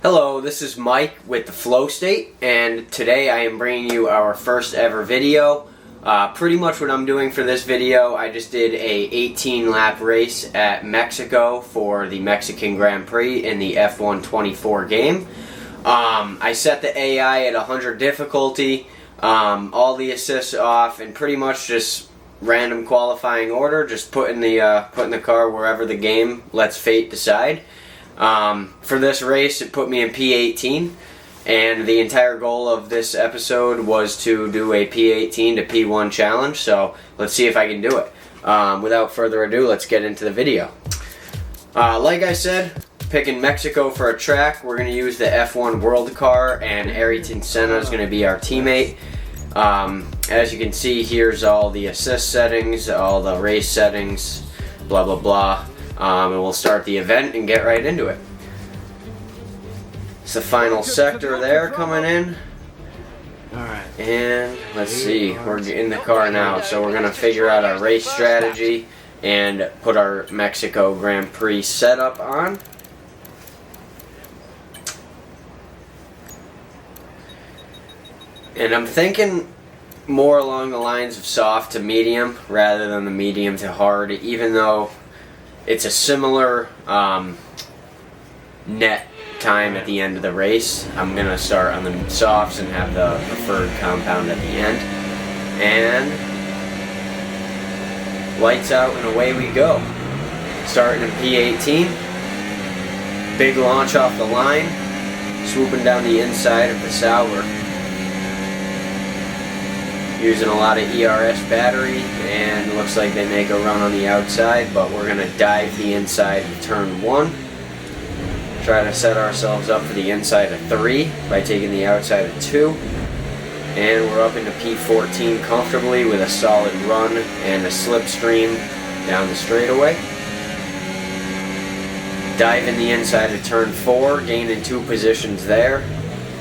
Hello, this is Mike with the Flow State, and today I am bringing you our first ever video. Pretty much what I'm doing for this video, I just did a 18-lap race at Mexico for the Mexican Grand Prix in the F1 24 game. I set the AI at 100 difficulty, all the assists off, and pretty much just random qualifying order, just putting the car wherever the game lets fate decide. For this race, it put me in P18, and the entire goal of this episode was to do a P18 to P1 challenge, so let's see if I can do it. Without further ado, let's get into the video. Like I said, picking Mexico for a track, we're going to use the F1 World Car, and Ayrton Senna is going to be our teammate. As you can see, here's all the assist settings, all the race settings, blah blah blah. And we'll start the event and get right into it. It's the final sector there coming in. Alright. And let's see, we're in the car now, so we're going to figure out our race strategy and put our Mexico Grand Prix setup on. And I'm thinking more along the lines of soft to medium rather than the medium to hard, even though it's a similar net time at the end of the race. I'm going to start on the softs and have the preferred compound at the end. And lights out and away we go. Starting in P18. Big launch off the line. Swooping down the inside of the Sauber. Using a lot of ERS battery, and looks like they make a run on the outside, but we're going to dive the inside of turn 1. Try to set ourselves up for the inside of 3 by taking the outside of 2. And we're up into P14 comfortably with a solid run and a slipstream down the straightaway. Diving the inside of turn 4, gaining 2 positions there.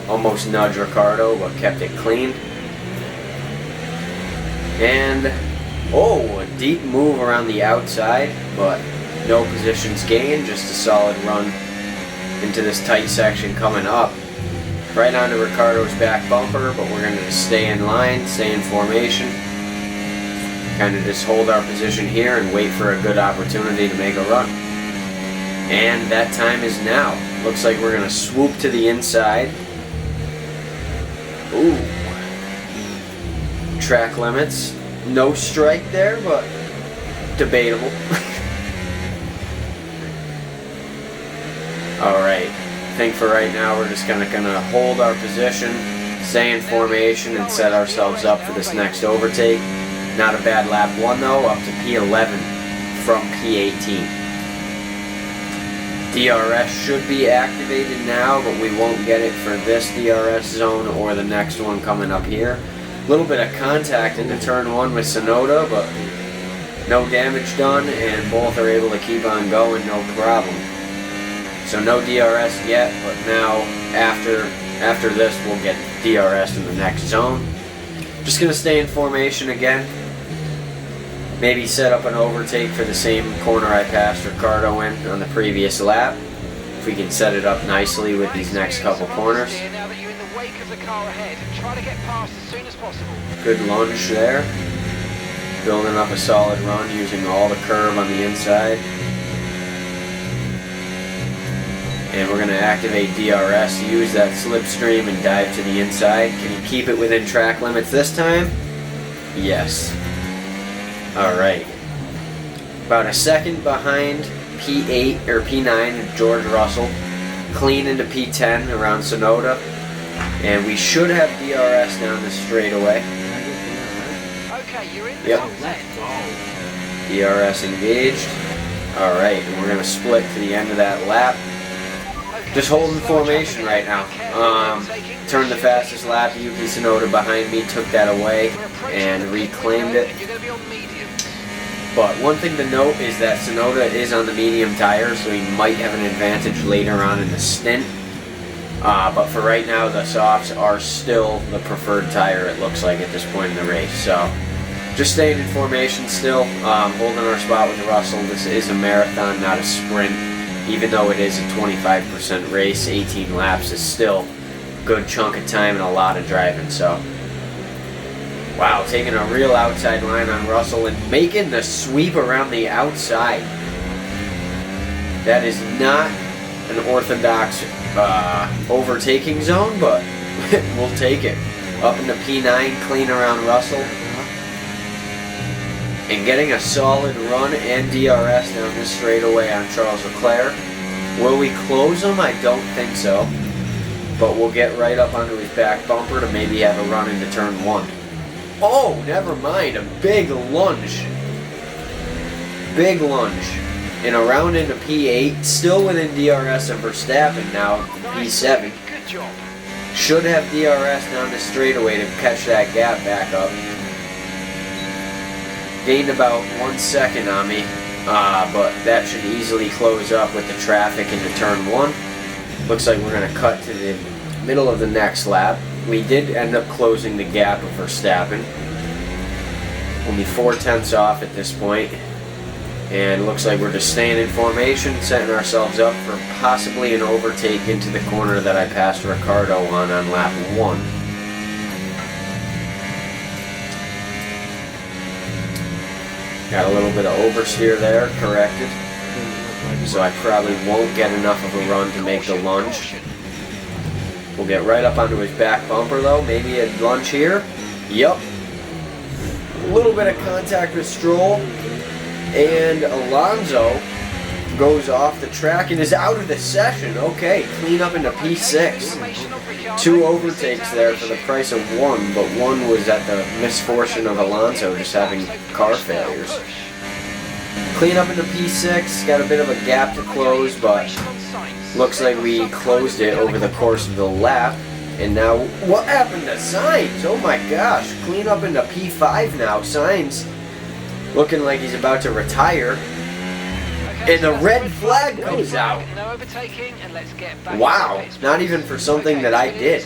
Almost nudged Ricardo, but kept it clean. And, a deep move around the outside, but no positions gained, just a solid run into this tight section coming up. Right onto Ricardo's back bumper, but we're going to stay in line, stay in formation. Kind of just hold our position here and wait for a good opportunity to make a run. And that time is now. Looks like we're going to swoop to the inside. Ooh. Track limits. No strike there, but debatable. Alright, I think for right now we're just gonna hold our position, stay in formation, and set ourselves up for this next overtake. Not a bad lap 1 though, up to P11 from P18. DRS should be activated now, but we won't get it for this DRS zone or the next one coming up here. A little bit of contact into turn 1 with Tsunoda, but no damage done, and both are able to keep on going, no problem. So no DRS yet, but now after this we'll get DRS in the next zone. Just going to stay in formation again. Maybe set up an overtake for the same corner I passed Ricardo in on the previous lap. If we can set it up nicely with these next couple corners. Good lunge there. Building up a solid run using all the curve on the inside. And we're going to activate DRS, use that slipstream and dive to the inside. Can you keep it within track limits this time? Yes. Alright. About a second behind P8 or P9 George Russell. Clean into P10 around Tsunoda. And we should have DRS down the straightaway. Okay, you're in the yep. top 10. DRS engaged. Alright, and we're going to split to the end of that lap. Just holding formation right now. Turned the fastest lap. Yuki Tsunoda behind me took that away and reclaimed it. But one thing to note is that Tsunoda is on the medium tires, so he might have an advantage later on in the stint. But for right now, the softs are still the preferred tire, it looks like, at this point in the race. So just staying in formation still, holding our spot with Russell. This is a marathon, not a sprint. even though it is a 25% race, 18 laps is still a good chunk of time and a lot of driving. So, wow, taking a real outside line on Russell and making the sweep around the outside. That is not an orthodox overtaking zone, but we'll take it. Up into P9, clean around Russell. And getting a solid run and DRS down this straightaway on Charles Leclerc. Will we close him? I don't think so. But we'll get right up onto his back bumper to maybe have a run into turn 1. Oh, never mind. A big lunge. Big lunge. And around into P8. Still within DRS of Verstappen now. P7. Good job. Should have DRS down the straightaway to catch that gap back up. Gained about 1 second on me, but that should easily close up with the traffic into turn 1. Looks like we're going to cut to the middle of the next lap. We did end up closing the gap of Verstappen. Only 4/10 off at this point. And looks like we're just staying in formation, setting ourselves up for possibly an overtake into the corner that I passed Ricardo on lap 1. Got a little bit of oversteer there, corrected. So I probably won't get enough of a run to make the lunge. We'll get right up onto his back bumper though. Maybe a lunge here. Yup. A little bit of contact with Stroll. And Alonso goes off the track and is out of the session. Okay, clean up into P6. 2 overtakes there for the price of 1, but 1 was at the misfortune of Alonso just having car failures. Clean up into P6, got a bit of a gap to close, but looks like we closed it over the course of the lap. And now, what happened to Sainz? Oh my gosh, clean up into P5 now. Sainz looking like he's about to retire. And the red flag comes out. Wow, not even for something that I did.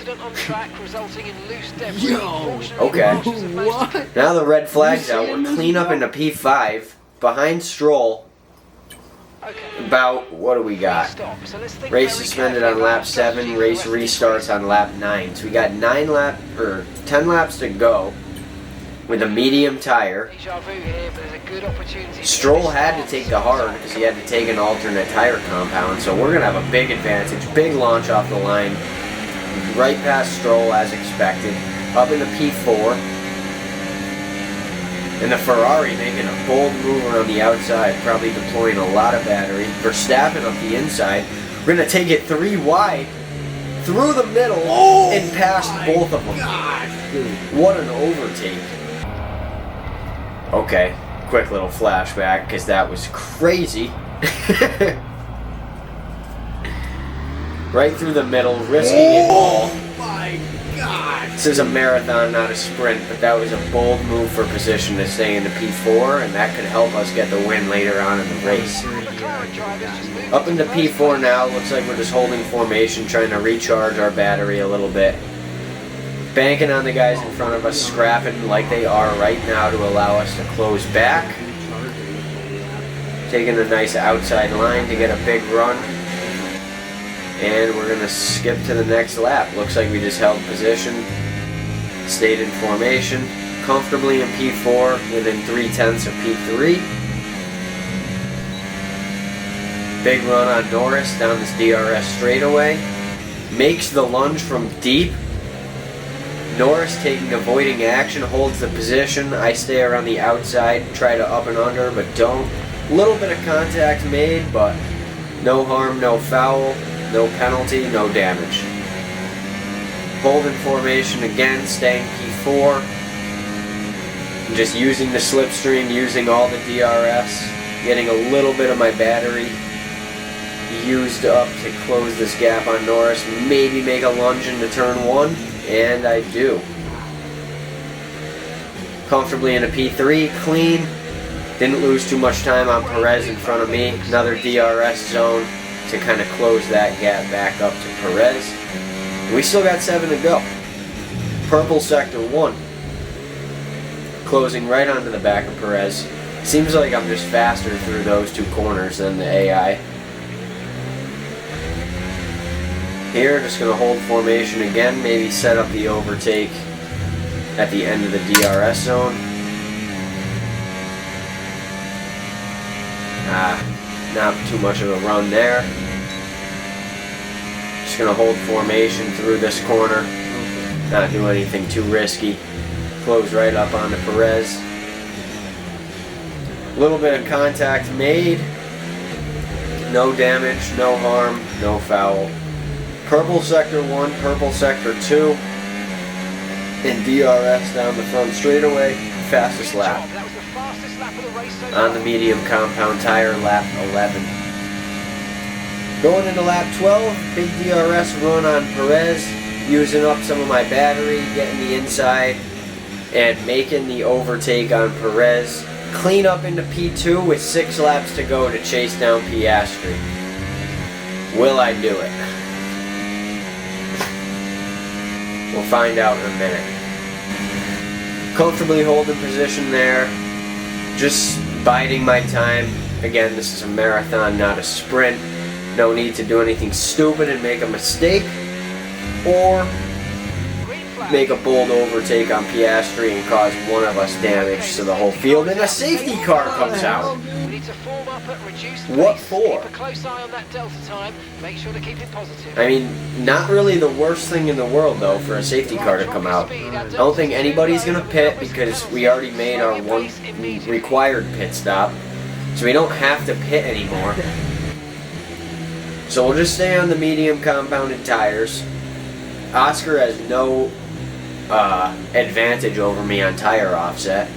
Okay. What? Now the red flag's out. We're clean up into P5 behind Stroll. About, what do we got? Race suspended on lap 7, race restarts on lap 9. So we got 10 laps to go with a medium tire. Stroll had to take the hard because he had to take an alternate tire compound, so we're going to have a big advantage. Big launch off the line, right past Stroll as expected, up into P4. And the Ferrari making a bold move around the outside, probably deploying a lot of battery. Verstappen up the inside. We're going to take it 3 wide, through the middle, and past both of them. What an overtake. Okay, quick little flashback, because that was crazy. Right through the middle, risking it all. Oh my God! This is a marathon, not a sprint, but that was a bold move for position to stay into P4, and that could help us get the win later on in the race. Up into P4 now, looks like we're just holding formation, trying to recharge our battery a little bit. Banking on the guys in front of us, scrapping like they are right now to allow us to close back. Taking a nice outside line to get a big run. And we're going to skip to the next lap. Looks like we just held position, stayed in formation, comfortably in P4 within 3/10 of P3. Big run on Norris down this DRS straightaway. Makes the lunge from deep. Norris taking avoiding action, holds the position. I stay around the outside, try to up and under, but don't. A little bit of contact made, but no harm, no foul, no penalty, no damage. Holding formation again, staying P4. I'm just using the slipstream, using all the DRS, getting a little bit of my battery used up to close this gap on Norris, maybe make a lunge into turn 1. And I do. Comfortably into P3, clean. Didn't lose too much time on Perez in front of me. Another DRS zone to kind of close that gap back up to Perez. And we still got 7 to go. Purple sector 1. Closing right onto the back of Perez. Seems like I'm just faster through those 2 corners than the AI. Here, just going to hold formation again, maybe set up the overtake at the end of the DRS zone. Not too much of a run there. Just going to hold formation through this corner. Not do anything too risky. Close right up onto Perez. A little bit of contact made. No damage, no harm, no foul. Purple sector 1, purple sector 2. And DRS down the front straightaway. Fastest lap. On the medium compound tire, lap 11. Going into lap 12, big DRS run on Perez, using up some of my battery, getting the inside, and making the overtake on Perez. Clean up into P2 with 6 laps to go to chase down Piastri. Will I do it? We'll find out in a minute. Comfortably holding position there. Just biding my time. Again, this is a marathon, not a sprint. No need to do anything stupid and make a mistake, or make a bold overtake on Piastri and cause one of us damage to the whole field, and a safety car comes out. What for? I mean, not really the worst thing in the world though for a safety car to come out. I don't think anybody's gonna pit because we already made our one required pit stop, so we don't have to pit anymore. So we'll just stay on the medium compounded tires. Oscar has no advantage over me on tire offset,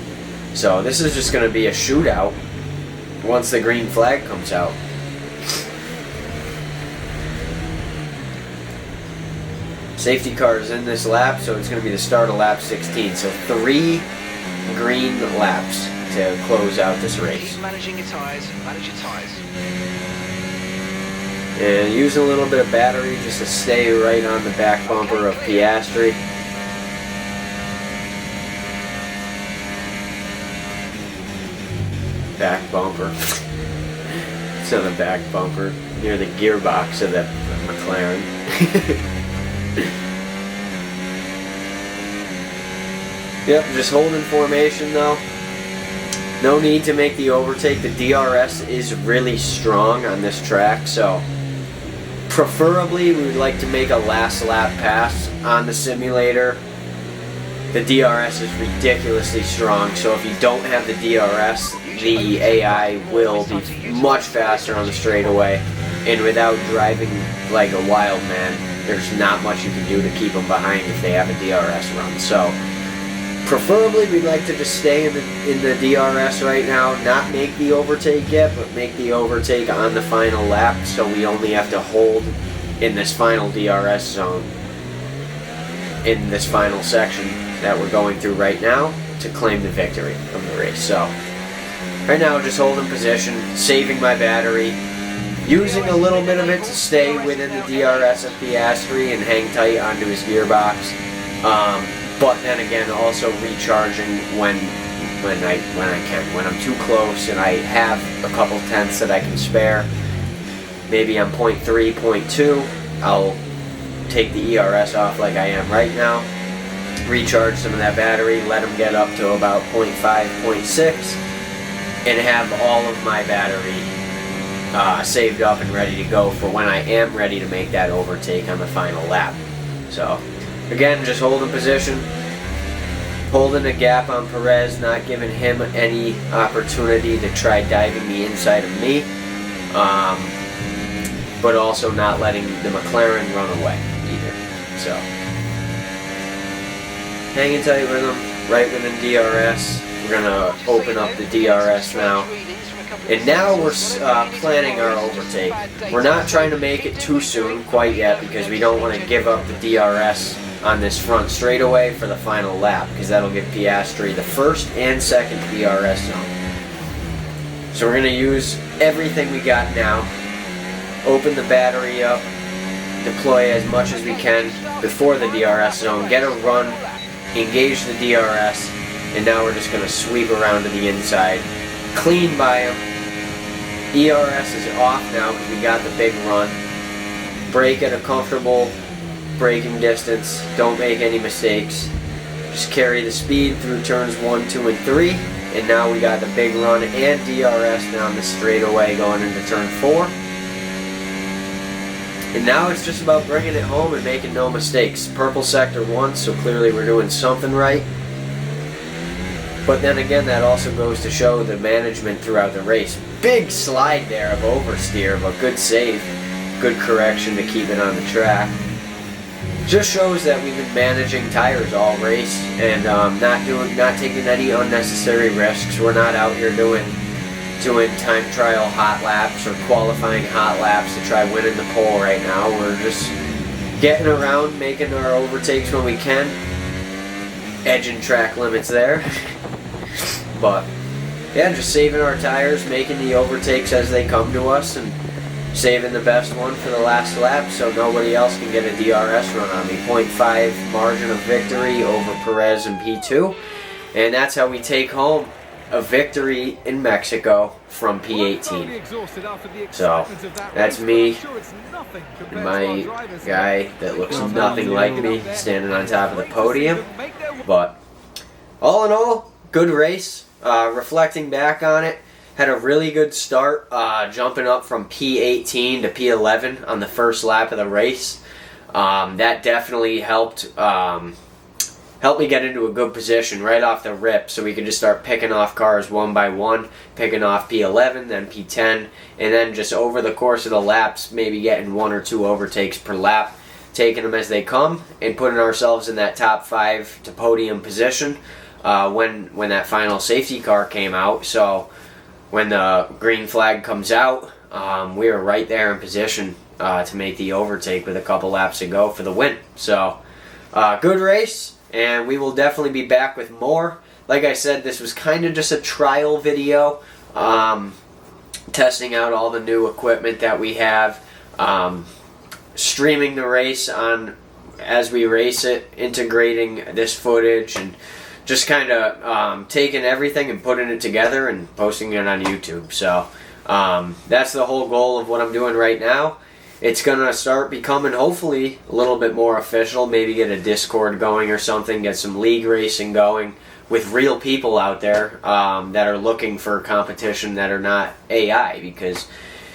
so this is just going to be a shootout once the green flag comes out. Safety car is in this lap, so it's going to be the start of lap 16. So 3 green laps to close out this race. Keep managing your tires. Manage your tires. And using a little bit of battery just to stay right on the back bumper of Piastri. Back bumper. It's on the back bumper near the gearbox of the McLaren. Yep, just holding formation though. No need to make the overtake. The DRS is really strong on this track, so preferably we would like to make a last lap pass on the simulator. The DRS is ridiculously strong, so if you don't have the DRS, the AI will be much faster on the straightaway, and without driving like a wild man, there's not much you can do to keep them behind if they have a DRS run. So preferably we'd like to just stay in the DRS right now, not make the overtake yet, but make the overtake on the final lap, so we only have to hold in this final DRS zone in this final section that we're going through right now to claim the victory of the race. So right now just holding position, saving my battery, using a little bit of it to stay within the DRS of Piastri and hang tight onto his gearbox. But then again, also recharging when I can. When I'm too close and I have a couple tenths that I can spare, maybe I'm 0.3, 0.2, I'll take the ERS off like I am right now, recharge some of that battery, let them get up to about 0.5, 0.6, and have all of my battery saved up and ready to go for when I am ready to make that overtake on the final lap. So again, just holding position, holding a gap on Perez, not giving him any opportunity to try diving the inside of me, but also not letting the McLaren run away either. So hanging tight with him, right within DRS. We're going to open up the DRS now. And now we're planning our overtake. We're not trying to make it too soon quite yet because we don't want to give up the DRS on this front straightaway for the final lap, because that'll give Piastri the first and second DRS zone. So we're going to use everything we got now, open the battery up, deploy as much as we can before the DRS zone, get a run, engage the DRS, and now we're just going to sweep around to the inside, clean by him. ERS is off now because we got the big run. brake at a comfortable braking distance. Don't make any mistakes. Just carry the speed through turns 1, 2, and 3. And now we got the big run and DRS down the straightaway going into turn 4. And now it's just about bringing it home and making no mistakes. Purple sector 1, so clearly we're doing something right. But then again, that also goes to show the management throughout the race. Big slide there of oversteer, but good save. Good correction to keep it on the track. Just shows that we've been managing tires all race and not taking any unnecessary risks. We're not out here doing time trial hot laps or qualifying hot laps to try winning the pole right now. We're just getting around, making our overtakes when we can, edging track limits there. But yeah, just saving our tires, making the overtakes as they come to us, and saving the best one for the last lap so nobody else can get a DRS run on me. 0.5 margin of victory over Perez and P2. And that's how we take home a victory in Mexico from P18. So that's me and my guy that looks nothing like me standing on top of the podium. But all in all, good race. Reflecting back on it, had a really good start, jumping up from P18 to P11 on the first lap of the race. That definitely helped me get into a good position right off the rip, so we could just start picking off cars one by one, picking off P11, then P10, and then just over the course of the laps, maybe getting 1 or 2 overtakes per lap, taking them as they come, and putting ourselves in that top 5 to podium position when that final safety car came out. So when the green flag comes out, we were right there in position to make the overtake with a couple laps to go for the win. So good race. And we will definitely be back with more. Like I said, this was kind of just a trial video, testing out all the new equipment that we have, streaming the race on as we race it, integrating this footage, and just kind of taking everything and putting it together and posting it on YouTube. So that's the whole goal of what I'm doing right now. It's going to start becoming, hopefully, a little bit more official. Maybe get a Discord going or something, get some league racing going with real people out there that are looking for competition that are not AI. Because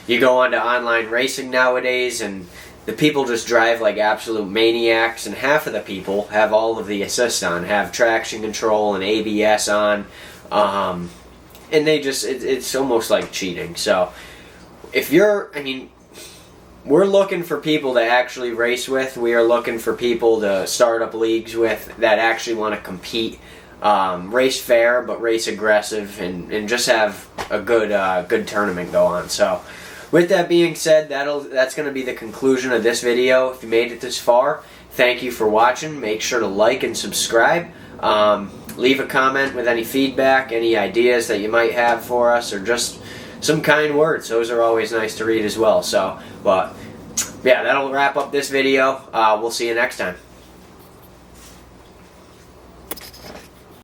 you go on to online racing nowadays and the people just drive like absolute maniacs, and half of the people have all of the assist on, have traction control and ABS on, and they just, it's almost like cheating. So if you're, we're looking for people to actually race with. We are looking for people to start up leagues with that actually want to compete, race fair but race aggressive, and just have a good tournament go on. So with that being said, that's going to be the conclusion of this video. If you made it this far, thank you for watching. Make sure to like and subscribe. Leave a comment with any feedback, any ideas that you might have for us, or just some kind words. Those are always nice to read as well. So, but yeah, that'll wrap up this video. We'll see you next time.